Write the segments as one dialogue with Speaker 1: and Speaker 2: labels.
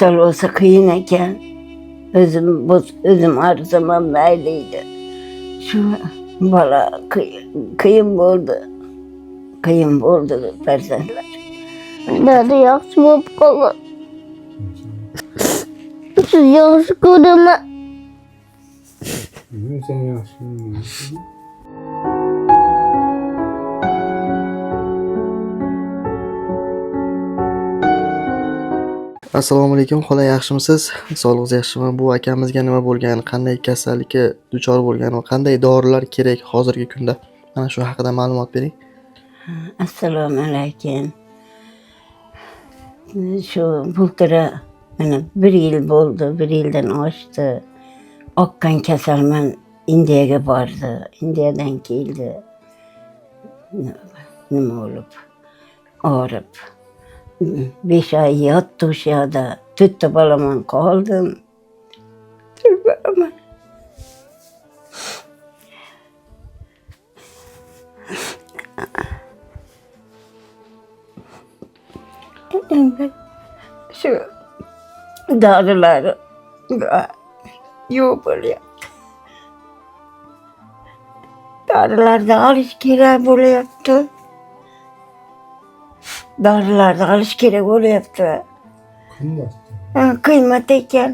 Speaker 1: kasal olsa kıyın eken, özüm her zaman böyleydi. Şu bala kıyın oldu. Kıyın oldu farzandlar.
Speaker 2: Dada yaxshi bo'lib qolgan. Siz yaxshi ko'raman.
Speaker 3: Sen yaxshi.
Speaker 4: Assalomu alaykum, xola yaxshimisiz? Sog'lig'ingiz yaxshimi? Bu akamizga nima bo'lgan, qanday kasallikka duchor bo'lgan va qanday dorilar kerak hozirgi kunda? Mana shu haqida ma'lumot bering.
Speaker 1: Assalomu alaykum. Şu bultura mana 1 yil bo'ldi, 1 yildan oshdi. Oqqan kasalman Indiyaga bordi. Indiyadan keldi. Nima bo'lib? Og'rib. 5 oy yotdi o'sha yerda. 4 ta bolaman qoldim. Bolaman. Endi shu dorilar yo'q bo'lyapti. Dorilarni olish kerak bo'lyapti. Dorilarni olish kerak bo'lyapti. Qiymat ekan.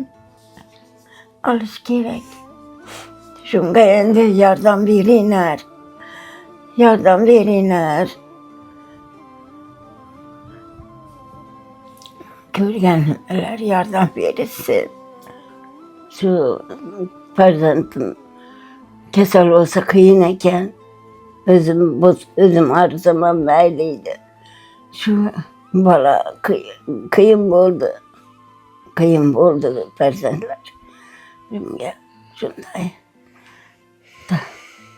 Speaker 1: Olish kerak. Shunga endi yordam beringlar. Yordam beringlar. Ko'rganlar yordam bersin. Şu farzandim kasal olsa kıyın eken, özüm her zaman böyleydi. Şu bala kıyın oldu. Kıyın oldu farzandlar. Shunga shunday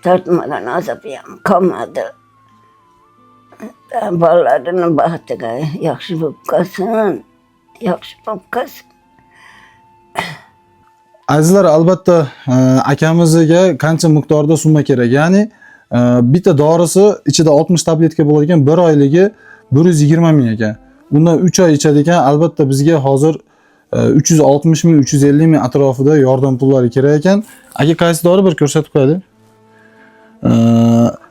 Speaker 1: tortmadan azobiyam qolmadi. Bolalarini baxtiga yaxshi bo'lib qolsin. Yaxshi bo'lib qolsin.
Speaker 3: Azizlar, albatta akamizga qancha miqdorda summa kerak? Ya'ni bitta dorisi ichida 60 tabletka bo'ladigan, 1 oyligi 120 ming ekan. Undan 3 oy ichadi ekan. Albatta bizga hozir 360 ming, 350 ming atrofida yordam pullari kerak ekan. Aka, qaysi dori bir ko'rsatib qo'yadi?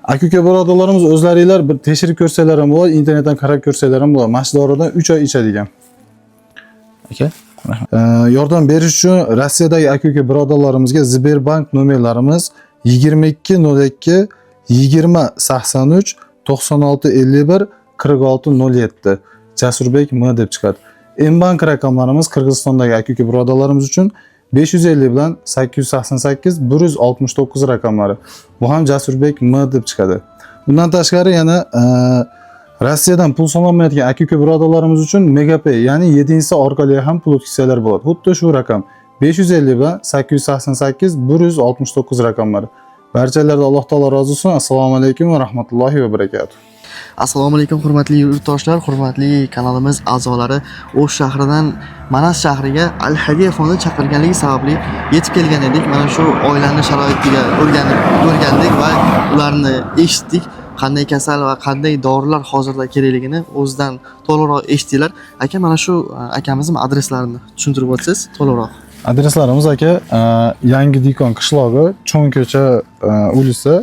Speaker 3: Aka birodarlarimiz o'zlaringlar bir tekshirib ko'rsanglar ham bo'ladi, internetdan qarab ko'rsanglar ham bo'ladi. Mana shu doridan 3 oy ichadi ekan. Aka, yordam berish uchun Rossiyadagi aka birodarlarimizga Sberbank nomerlarimiz 2202 20 83 96 51 46 07. Jasurbek M deb chiqadi. M-bank raqamlarimiz Qirg'izistondagi aka birodarlarimiz uchun 550 bilan 888 169 raqamlari. Bu ham Jasurbek M deb chiqadi. Bundan tashqari yana Rossiyadan pul so'ramayotgan aka birodarlarimiz uchun Megapay, ya'ni 7-si orqali ham pul o'tkazsalar bo'ladi. Xuddi shu raqam 550 bilan 888 169 raqamlari. Barchalardan Alloh taolo rozi bo'lsin. Assalomu alaykum va rahmatullohi va barakatuh.
Speaker 4: Assalomu alaykum hurmatli yurtdoshlar, hurmatli kanalimiz a'zolari. O'sh shahridan Manas shahriga Al-Hadiya fondi chaqirganligi sababli yetib kelgan edik. Mana shu oilaning sharoitiga o'rgandik va ularni eshitdik. Qanday kasal va qanday dorilar hozirda kerakligini o'zidan to'liqroq eshitdilar. Aka, mana shu akamizning adreslarini tushuntirib o'tsangiz to'liqroq.
Speaker 3: Adreslarimiz aka, Yangi Dikon qishlog'i, Cho'nko'cha ulisi,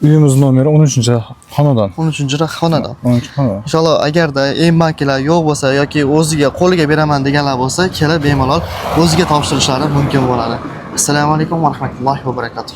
Speaker 3: uyimiz nomeri 13-xonadon.
Speaker 4: 13-xonadon.
Speaker 3: 13-xonadon.
Speaker 4: Inshaalloh agarda M-banklar yo'q bo'lsa yoki o'ziga qo'liga beraman deganlar bo'lsa, kelib bemalol o'ziga topshirishlari mumkin bo'ladi. Assalomu alaykum va rahmatullohi va barakatuh.